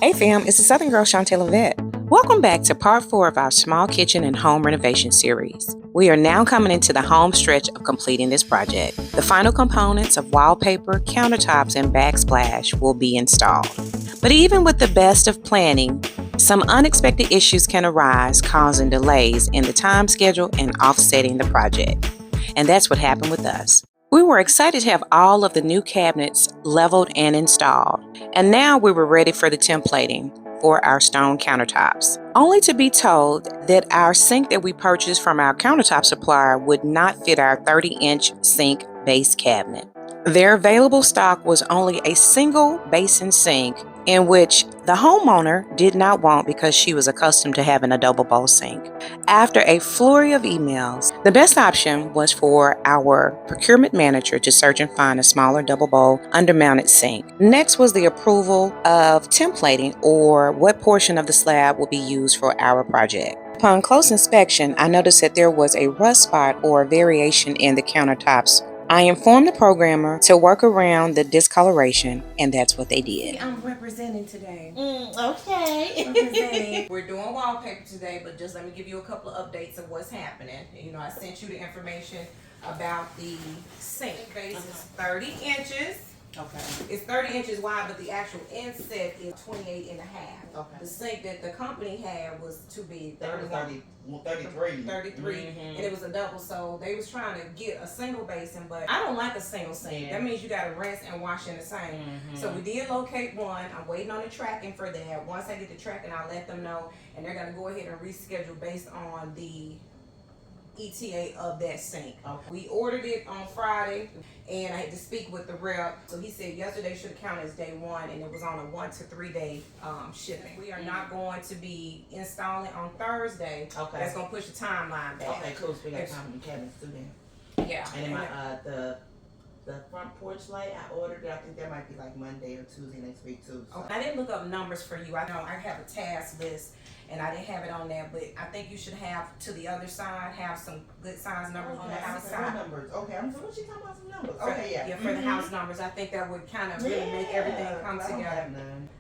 Hey fam, it's the Southern Girl Chantel Yvette. Welcome back to part 4 of our small kitchen and home renovation series. We are now coming into the home stretch of completing this project. The final components of wallpaper, countertops, and backsplash will be installed. But even with the best of planning, some unexpected issues can arise, causing delays in the time schedule and offsetting the project. And that's what happened with us. We were excited to have all of the new cabinets leveled and installed, and now we were ready for the templating for our stone countertops, only to be told that our sink that we purchased from our countertop supplier would not fit our 30-inch sink base cabinet. Their available stock was only a single basin sink, in which the homeowner did not want because she was accustomed to having a double bowl sink. After a flurry of emails, the best option was for our procurement manager to search and find a smaller double bowl undermounted sink. Next was the approval of templating, or what portion of the slab will be used for our project. Upon close inspection, I noticed that there was a rust spot or variation in the countertops. I informed the programmer to work around the discoloration, and that's what they did. I'm representing today. Okay. We're doing wallpaper today, but just let me give you a couple of updates of what's happening. You know, I sent you the information about the sink. Base is 30 inches. Okay. It's 30 inches wide, but the actual inset is 28 and a half. Okay. The sink that the company had was too big. 33. 33, and it was a double, so they was trying to get a single basin, but I don't like a single sink. That means you got to rinse and wash in the sink. So we did locate one. I'm waiting on the tracking for that. Once I get the tracking, I'll let them know, and they're going to go ahead and reschedule based on the ETA of that sink. Okay. We ordered it on Friday, and I had to speak with the rep. So he said yesterday should have counted as day 1, and it was on a 1 to 3 day shipping. We are not going to be installing on Thursday. Okay. That's gonna push the timeline back. Okay, cool. So we got time in the cabinets too then. Yeah. And then the front porch light, I ordered it. I think that might be like Monday or Tuesday next week too. So. Okay. I didn't look up numbers for you. I know I have a task list, and I didn't have it on there, but I think you should have to the other side, have some good size numbers on the outside. Numbers. Okay, I'm what you talking about, some numbers. For, okay, yeah. Yeah, for the house numbers. I think that would kind of really make everything come together.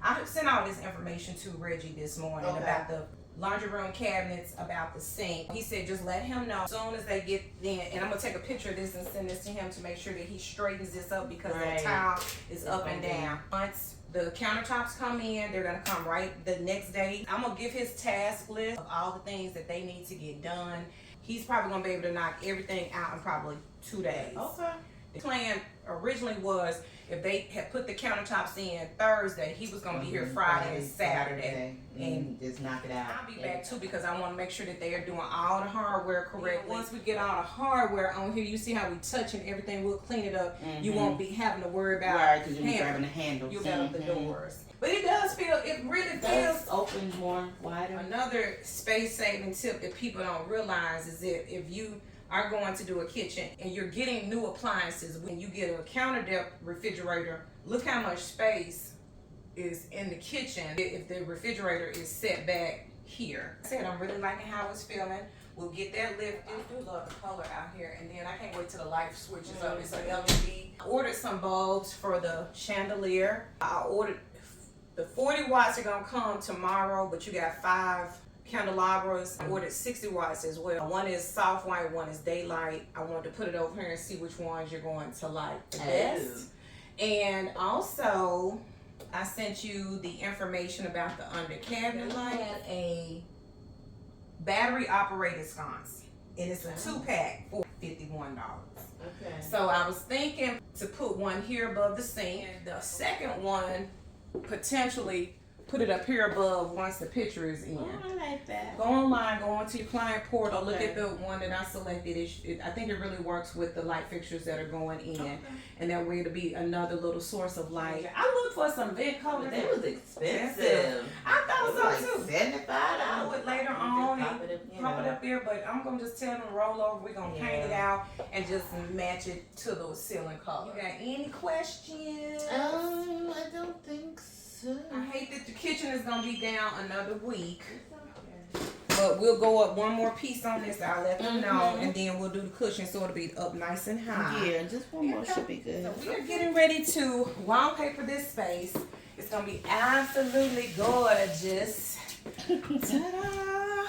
I sent all this information to Reggie this morning about the laundry room cabinets, about the sink. He said just let him know as soon as they get in, and I'm gonna take a picture of this and send this to him to make sure that he straightens this up, because the tile is up and down. Once the countertops come in, they're gonna come right the next day. I'm gonna give his task list of all the things that they need to get done. He's probably gonna be able to knock everything out in probably 2 days. Okay. The plan originally was, if they had put the countertops in Thursday, he was gonna be here Friday and Saturday. And just knock it out. I'll be back too, because I want to make sure that they are doing all the hardware correctly. Once we get all the hardware on here, you see how we touch and everything, we'll clean it up. You won't be having to worry about because you'll be grabbing the handles. You'll get up the doors. But it does feel, it really feels open more, wider. Another space saving tip that people don't realize is that if you are going to do a kitchen and you're getting new appliances, when you get a Countertop refrigerator, look how much space is in the kitchen if the refrigerator is set back here. I said I'm really liking how it's feeling. We'll get that lifted. I do love the color out here, and then I can't wait till the light switches up. It's an LED. I ordered some bulbs for the chandelier. I ordered the 40 watts are gonna come tomorrow, but you got 5 candelabras. I ordered 60 watts as well. One is soft white, one is daylight. I wanted to put it over here and see which ones you're going to like the best. And also, I sent you the information about the under cabinet light. I had a battery operated sconce, and it's a 2-pack for $51. Okay. So I was thinking to put one here above the sink, and the second one potentially put it up here above once the picture is in. Oh, I like that. Go online, go onto your client portal, look at the one that I selected. I think it really works with the light fixtures that are going in. And that way it'll be another little source of light. I looked for some vent covers. They was expensive. I thought so too. $75. I'll do it later on and pop it up there, but I'm going to just tell them to roll over. We're going to paint it out and just match it to the ceiling color. You got any questions? I don't think so. I hate that the kitchen is gonna be down another week. But we'll go up one more piece on this. I'll let them know, and then we'll do the cushion so it'll be up nice and high. Yeah, just one more should be good. So we're getting ready to wallpaper this space. It's gonna be absolutely gorgeous. Ta-da!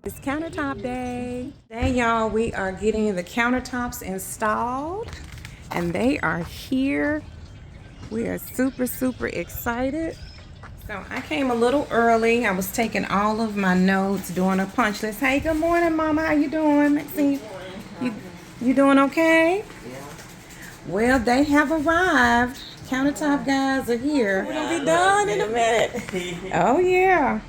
It's countertop day. Today, y'all, we are getting the countertops installed, and they are here. We are super, super excited. So I came a little early. I was taking all of my notes, doing a punch list. Hey, good morning, Mama. How you doing? Maxine, you doing okay? Yeah. Well, they have arrived. Countertop guys are here. We're gonna be done in a minute. Oh yeah.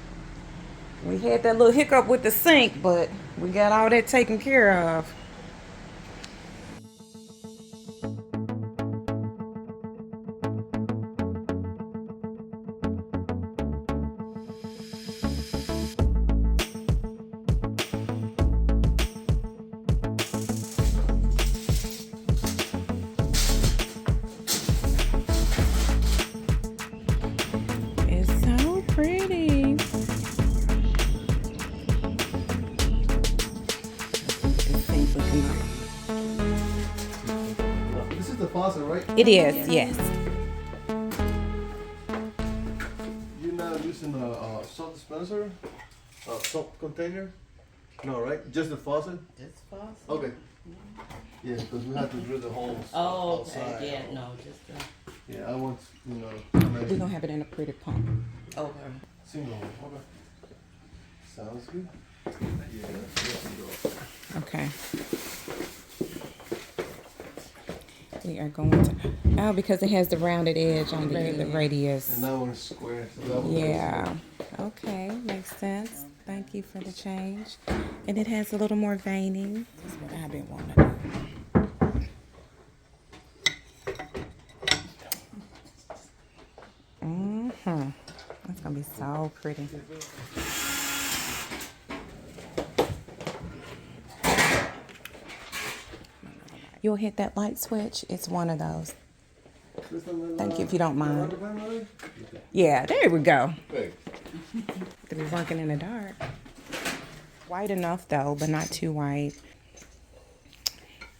We had that little hiccup with the sink, but we got all that taken care of. It's so pretty. This is the faucet, right? It is, yes. You're not using a soap dispenser? A soap container? No, right? Just the faucet? Just faucet. Okay. Yeah, because we have to drill the holes Oh, outside. okay. Yeah, no, just Yeah, I want, you know, We're gonna have it in a pretty pump. okay. single hole. Okay. Sounds good. Yeah, that's Okay. We are going to, oh, because it has the rounded edge on the radius. And that one's square. So that one Yeah. Okay, makes sense. Thank you for the change. And it has a little more veining. That's what I've been wanting to do. That's gonna be so pretty. You'll hit that light switch. It's one of those. Thank you if you don't mind. Yeah, there we go. Okay. To be working in the dark. White enough though, but not too white.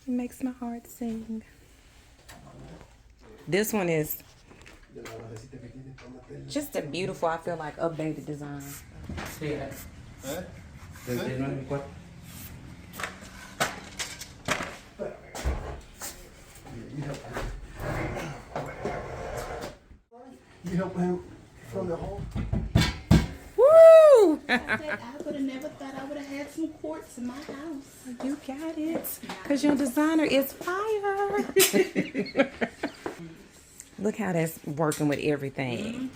It makes my heart sing. This one is just a beautiful, I feel like, updated design. ¿Eh? You help him from the hole? Woo! I would have never thought I would have had some quartz in my house. You got it. Because your designer is fire. Look how that's working with everything.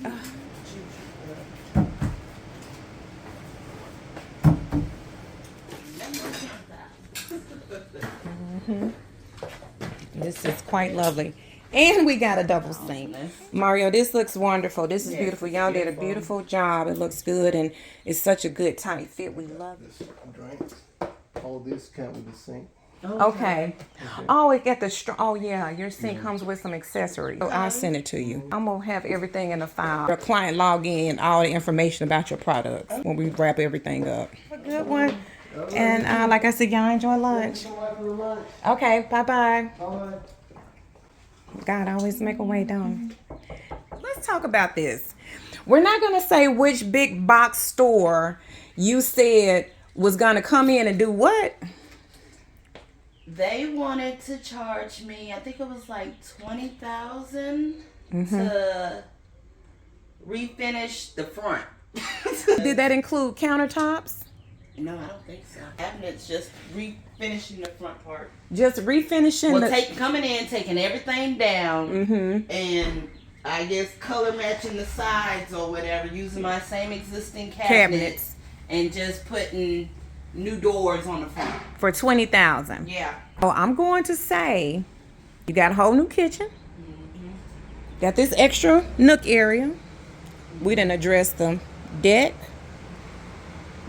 This is quite lovely. And we got a double sink. Mario, this looks wonderful. This is beautiful. Y'all did a beautiful job. It looks good, and it's such a good tight fit. We love it. Drinks. All this count with the sink. Okay. Oh, it got the oh yeah, your sink comes with some accessories. So I'll send it to you. I'm gonna have everything in the file. Your client log in, all the information about your products when we wrap everything up. A good one. And like I said, y'all enjoy lunch. Okay, bye-bye. God always make a way, don't he? Let's talk about this. We're not going to say which big box store you said was going to come in and do what? They wanted to charge me, I think it was like $20,000 to refinish the front. Did that include countertops? No, I don't think so. Cabinets, just refinishing the front part. Just refinishing Coming in, taking everything down, and I guess color matching the sides or whatever, using my same existing cabinets. And just putting new doors on the front. For $20,000. Yeah. Oh, I'm going to say you got a whole new kitchen. Got this extra nook area. We didn't address the deck.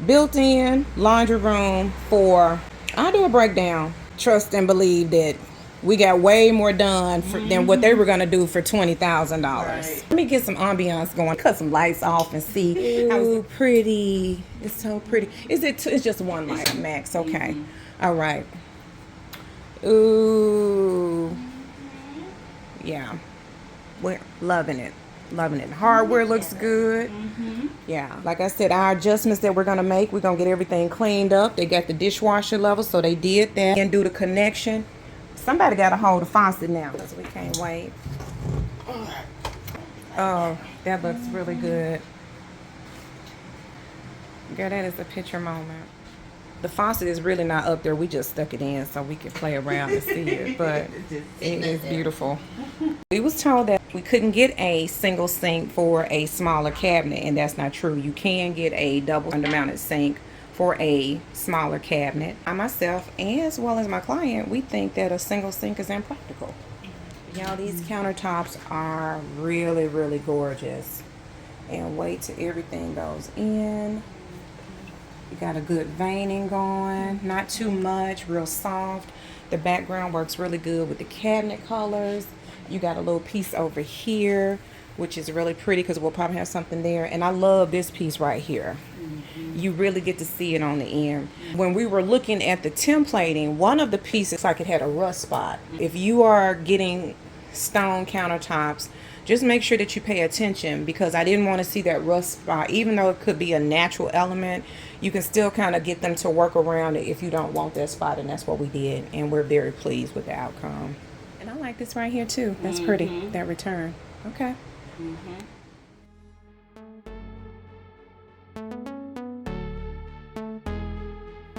Built-in laundry room for, I'll do a breakdown. Trust and believe that we got way more done than what they were going to do for $20,000. Right. Let me get some ambiance going. Cut some lights off and see how pretty. It's so pretty. It's just one light, max. Okay. All right. Ooh. Yeah. We're loving it. Loving it. Hardware looks good. Yeah, like I said, our adjustments that we're going to make, we're going to get everything cleaned up. They got the dishwasher level, so they did that. And do the connection. Somebody got to hold the faucet now because we can't wait. Oh, that looks really good. Girl, that is a picture moment. The faucet is really not up there. We just stuck it in so we could play around and see it, but it is beautiful. We was told that we couldn't get a single sink for a smaller cabinet, and that's not true. You can get a double undermounted sink for a smaller cabinet. I myself, as well as my client, we think that a single sink is impractical. Y'all, these countertops are really, really gorgeous. And wait till everything goes in. You got a good veining going, not too much, real soft. The background works really good with the cabinet colors. You got a little piece over here, which is really pretty because we'll probably have something there. And I love this piece right here. You really get to see it on the end. When we were looking at the templating, one of the pieces, like it had a rust spot. If you are getting stone countertops, just make sure that you pay attention, because I didn't want to see that rust spot. Even though it could be a natural element, you can still kind of get them to work around it if you don't want that spot, and that's what we did, and we're very pleased with the outcome. And I like this right here too. That's pretty, that return. Okay.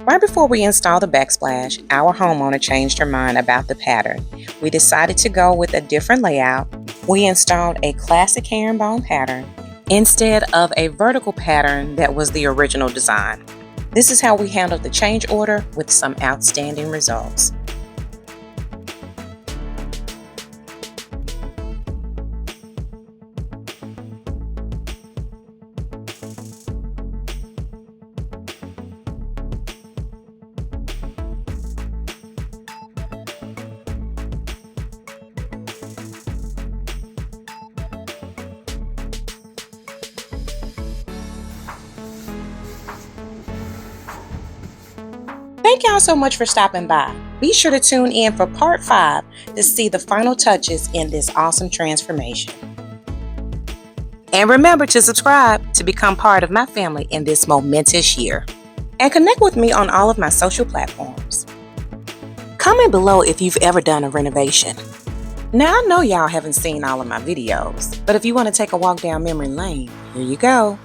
Right before we installed the backsplash, our homeowner changed her mind about the pattern. We decided to go with a different layout. We installed a classic herringbone pattern instead of a vertical pattern that was the original design. This is how we handled the change order with some outstanding results. Thank y'all so much for stopping by. Be sure to tune in for part 5 to see the final touches in this awesome transformation. And remember to subscribe to become part of my family in this momentous year. And connect with me on all of my social platforms. Comment below if you've ever done a renovation. Now, I know y'all haven't seen all of my videos, but if you want to take a walk down memory lane, here you go.